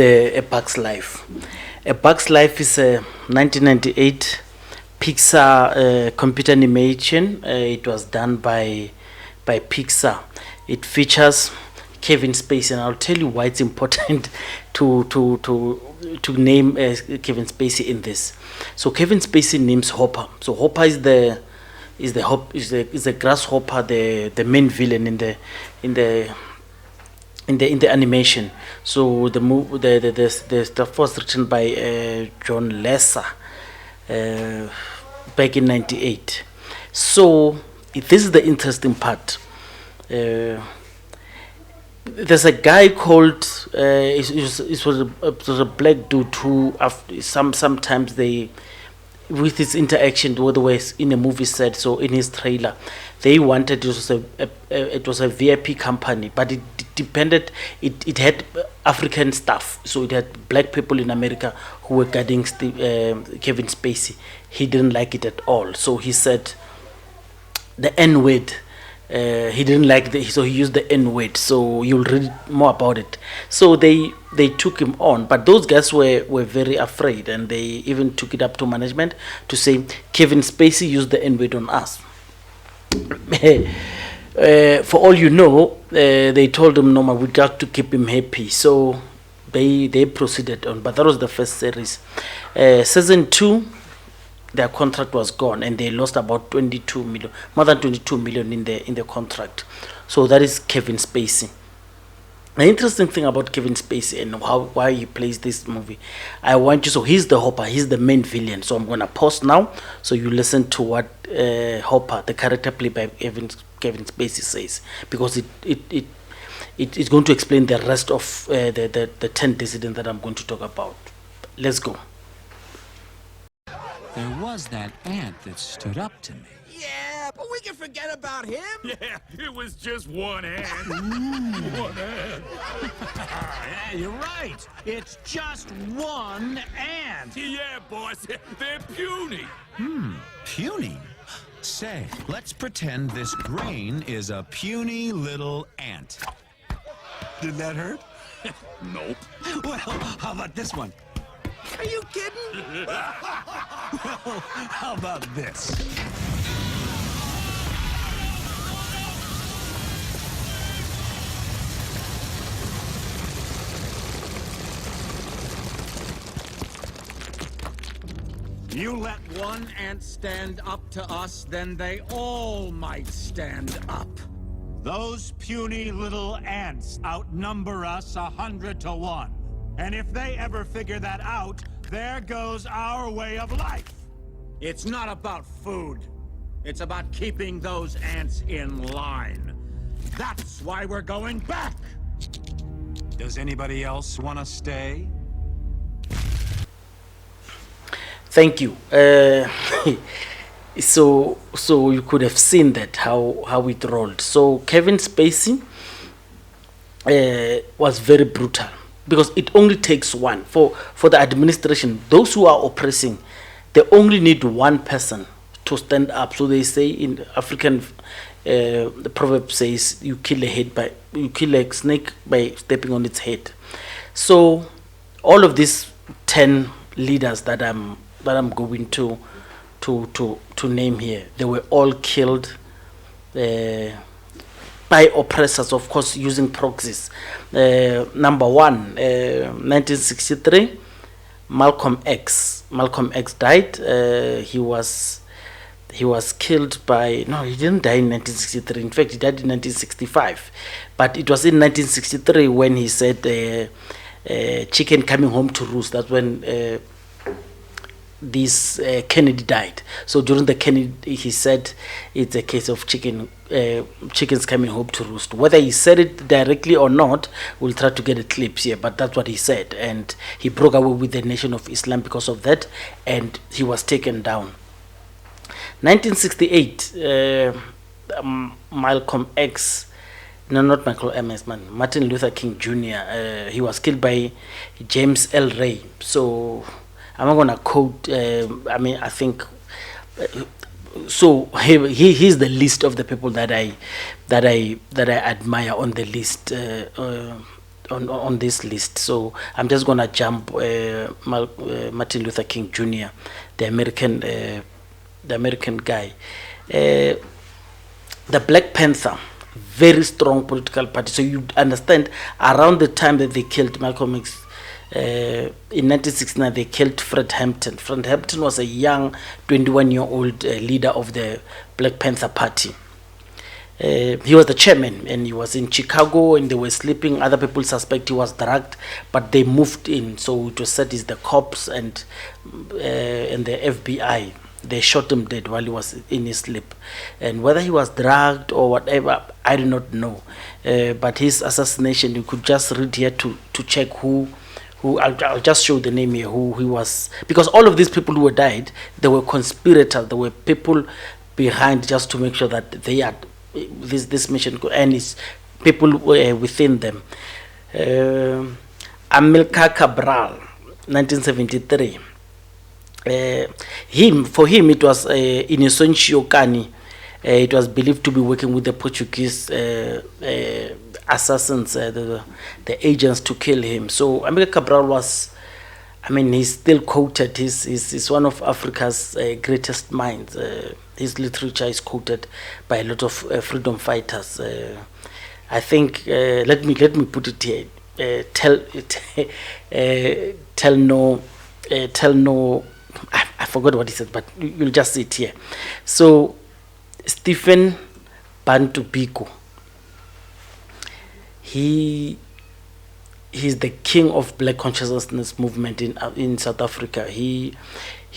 A Bug's Life. A Bug's Life is a 1998 Pixar computer animation. It was done by Pixar. It features Kevin Spacey, and I'll tell you why it's important to name Kevin Spacey in this. So Kevin Spacey names Hopper. So Hopper is the grasshopper, the main villain in the animation. So the stuff was written by John Lesser back in '98. So this is the interesting part. There's a guy called it was a black dude who sometimes they, with his interaction with the way in a movie set. So in his trailer, they wanted, it was a VIP company, but it depended. It had African staff, so it had black people in America who were guarding Kevin Spacey. He didn't like it at all, so he said the N word. He didn't like so he used the N word. So you'll read more about it. So they took him on, but those guys were very afraid, and they even took it up to management to say Kevin Spacey used the N word on us. For all you know, they told him no, we got to keep him happy. So they proceeded on, but that was the first series. Season 2. Their contract was gone, and they lost about 22 million, more than 22 million in the contract. So that is Kevin Spacey. The interesting thing about Kevin Spacey and why he plays this movie, I want you. So he's the Hopper, he's the main villain. So I'm gonna pause now, so you listen to what Hopper, the character played by Kevin Spacey, says, because it's going to explain the rest of the 10 dissidents that I'm going to talk about. Let's go. There was that ant that stood up to me. Yeah, but we can forget about him. Yeah, it was just one ant. One ant. Yeah, you're right. It's just one ant. Yeah, boss, they're puny. Puny? Say, let's pretend this grain is a puny little ant. Did that hurt? Nope. Well, how about this one? Are you kidding? Well, how about this? You let one ant stand up to us, then they all might stand up. Those puny little ants outnumber us 100 to 1. And if they ever figure that out, there goes our way of life. It's not about food. It's about keeping those ants in line. That's why we're going back. Does anybody else want to stay? Thank you. So you could have seen that how it rolled. So Kevin Spacey was very brutal, because it only takes one for the administration. Those who are oppressing, they only need one person to stand up. So they say in African, the proverb says, you kill a snake by stepping on its head. So all of these 10 leaders that I'm going to name here, they were all killed by oppressors, of course, using proxies. Number one, 1963, Malcolm X. Malcolm X died. He was killed by, no, he didn't die in 1963. In fact, he died in 1965. But it was in 1963 when he said, chicken coming home to roost. That's when this Kennedy died. So during the Kennedy, he said it's a case of chickens coming home to roost. Whether he said it directly or not, we'll try to get a clips here, but that's what he said. And he broke away with the Nation of Islam because of that, and he was taken down. 1968, Malcolm X, no, not Malcolm X, man, Martin Luther King Jr., he was killed by James L. Ray. So I'm not gonna quote. I think. So he's the list of the people that I admire on the list on this list. So I'm just gonna jump Martin Luther King Jr., the American guy. The Black Panther, very strong political party. So you understand, around the time that they killed Malcolm X, in 1969, they killed Fred Hampton. Fred Hampton was a young 21-year-old leader of the Black Panther Party. He was the chairman, and he was in Chicago, and they were sleeping. Other people suspect he was drugged, but they moved in. So it was said it's the cops and the FBI. They shot him dead while he was in his sleep. And whether he was drugged or whatever, I do not know. But his assassination, you could just read here to check who I'll just show the name here, who he was. Because all of these people who were died, they were conspirators. There were people behind just to make sure that they had this mission, and his people were within them. Amilcar Cabral, 1973. For him it was Inocencio Cani. It was believed to be working with the Portuguese assassins, the agents to kill him. So Amilcar Cabral was, I mean, he's still quoted. He's one of Africa's greatest minds. His literature is quoted by a lot of freedom fighters. I think let me put it here. Tell no. I forgot what he said, but you'll just see it here. So Stephen Bantu Biko, he's the king of Black consciousness movement in South Africa. He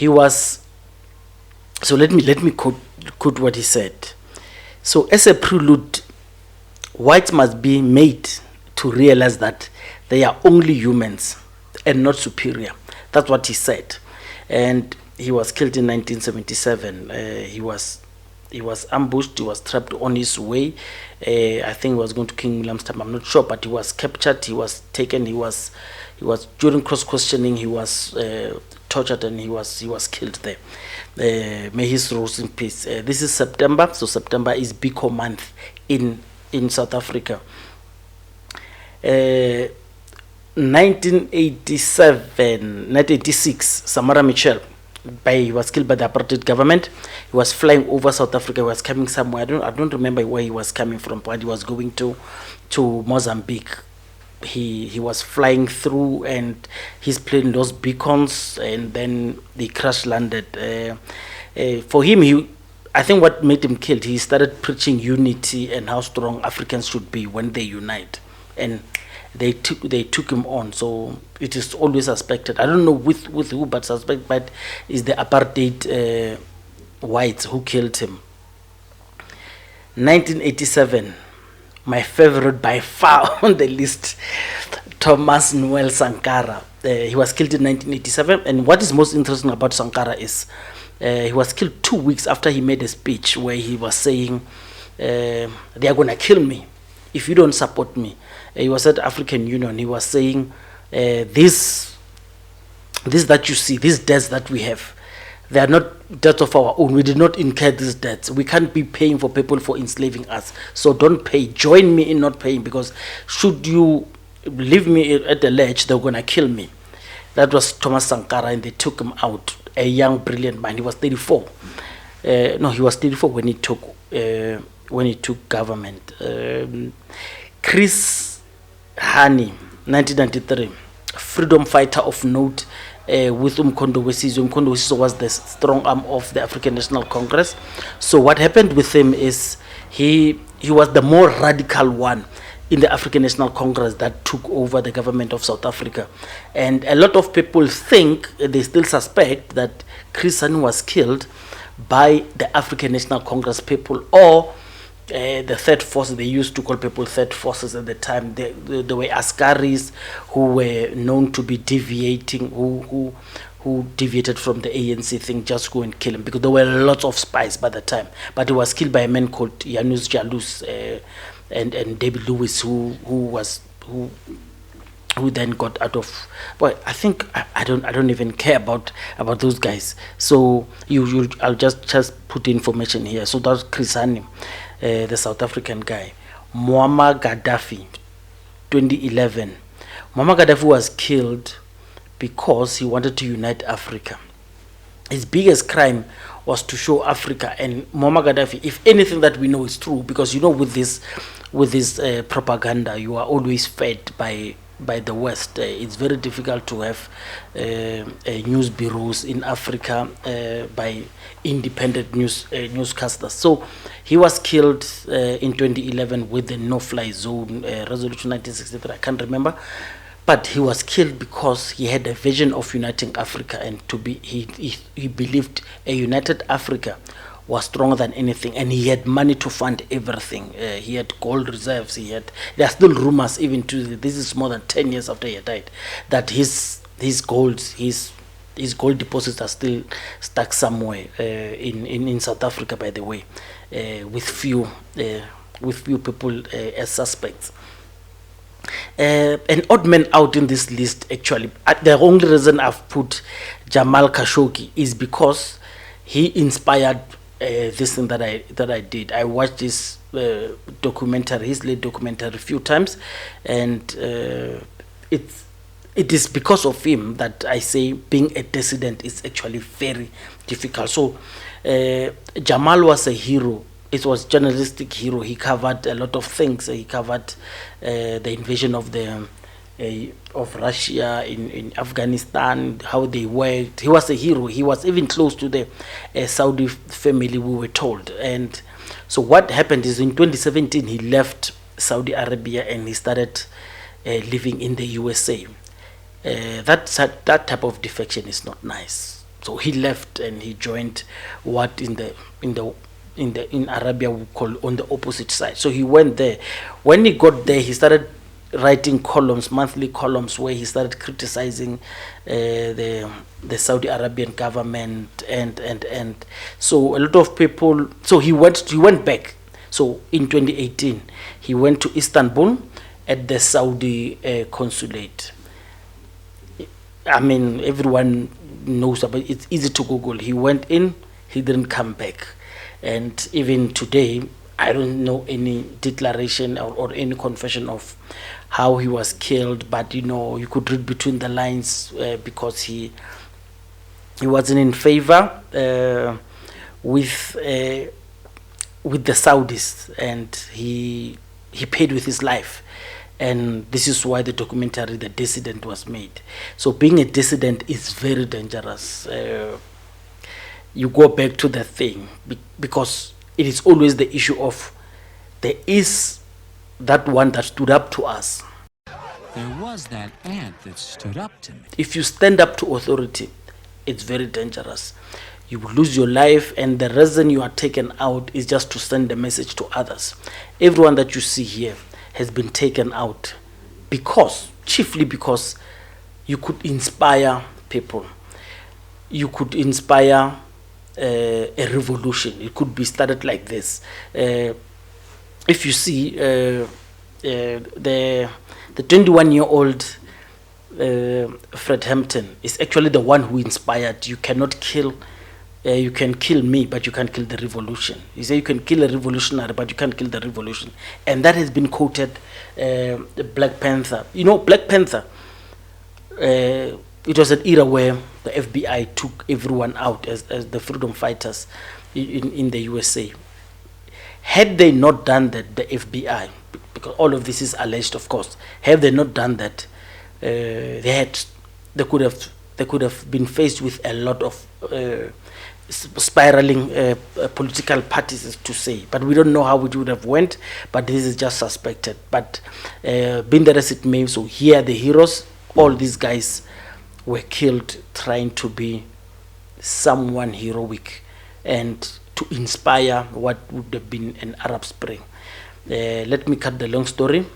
was. So let me quote what he said. So as a prelude, whites must be made to realize that they are only humans and not superior. That's what he said. And he was killed in 1977. He was ambushed. He was trapped on his way. I think he was going to King William's time. I'm not sure, but he was captured. He was taken. He was during cross questioning. He was tortured, and he was killed there. May his rest in peace. This is September, so September is Biko month in South Africa. 1986, Samora Machele, he was killed by the apartheid government. He was flying over South Africa. He was coming somewhere. I don't remember where he was coming from, but he was going to Mozambique. He was flying through, and his plane lost beacons, and then the crash landed. For him, I think what made him killed, he started preaching unity and how strong Africans should be when they unite, and they took him on. So it is always suspected. I don't know with who, but suspect, but is the apartheid whites who killed him. 1987, my favorite by far on the list, Thomas Noel Sankara. He was killed in 1987, and what is most interesting about Sankara is he was killed 2 weeks after he made a speech where he was saying, they are going to kill me if you don't support me. He was at African Union. He was saying, this that you see, these debts that we have, they are not debts of our own. We did not incur these debts. We can't be paying for people for enslaving us. So don't pay. Join me in not paying, because should you leave me at the ledge, they're going to kill me. That was Thomas Sankara, and they took him out. A young, brilliant man. He was 34. No, he was 34 when he took government. Chris Hani, 1993, freedom fighter of note, with Umkhonto Wesizwe. Umkhonto Wesizwe was the strong arm of the African National Congress. So what happened with him is he was the more radical one in the African National Congress that took over the government of South Africa. And a lot of people think, they still suspect, that Chris Hani was killed by the African National Congress people, or the third forces. They used to call people third forces at the time. There were Askaris who were known to be deviating, who deviated from the ANC thing, just go and kill him, because there were lots of spies by the time. But he was killed by a man called Janus Jalus and David Lewis, who then got out of. Well, I think I don't even care about those guys. So I'll just put information here. So that's Chris Hani, the South African guy. Muammar Gaddafi, 2011, Muammar Gaddafi was killed because he wanted to unite Africa. His biggest crime was to show Africa and Muammar Gaddafi, if anything that we know is true, because with this propaganda, you are always fed by the West. It's very difficult to have news bureaus in Africa by independent newscasters. So he was killed in 2011 with the no-fly zone resolution 1963. I can't remember. But he was killed because he had a vision of uniting Africa, and he believed a united Africa was stronger than anything, and he had money to fund everything. He had gold reserves. There are still rumors, even to this is more than 10 years after he had died, that his gold deposits are still stuck somewhere in South Africa. By the way, with few people as suspects. An odd man out in this list, actually. The only reason I've put Jamal Khashoggi is because he inspired this thing that I did. I watched this documentary, his late documentary, a few times, and it is because of him that I say being a dissident is actually very difficult. So Jamal was a hero. It was journalistic hero. He covered a lot of things. He covered the invasion of Russia in Afghanistan, how they worked. He was a hero. He was even close to the Saudi family, we were told. And so what happened is in 2017 he left Saudi Arabia and he started living in the USA. That type of defection is not nice. So he left and he joined what in Arabia we call on the opposite side. So he went there. When he got there, he started writing columns, monthly columns, where he started criticizing the Saudi Arabian government and so a lot of people. So he went back. So in 2018, he went to Istanbul at the Saudi consulate. I mean, everyone knows about it. It's easy to Google. He went in, he didn't come back. And even today, I don't know any declaration or any confession of how he was killed, but you could read between the lines because he wasn't in favor with the Saudis, and he paid with his life. And this is why the documentary The Dissident was made. So being a dissident is very dangerous. You go back to the thing because it is always the issue of there is that one that stood up to us. There was that ant that stood up to me. If you stand up to authority, it's very dangerous. You will lose your life, and the reason you are taken out is just to send a message to others. Everyone that you see here has been taken out chiefly because you could inspire people. You could inspire a revolution. It could be started like this. If you see the 21-year-old Fred Hampton is actually the one who inspired. You cannot kill. You can kill me, but you can't kill the revolution. You say you can kill a revolutionary, but you can't kill the revolution. And that has been quoted. Black Panther. Black Panther. It was an era where the FBI took everyone out as the freedom fighters in the USA. Had they not done that, the FBI, because all of this is alleged, of course, had they not done that, they could have been faced with a lot of spiraling political parties, to say, but we don't know how it would have went. But this is just suspected. But being that as it may, so here are the heroes. All these guys were killed trying to be someone heroic and to inspire what would have been an Arab Spring. Let me cut the long story.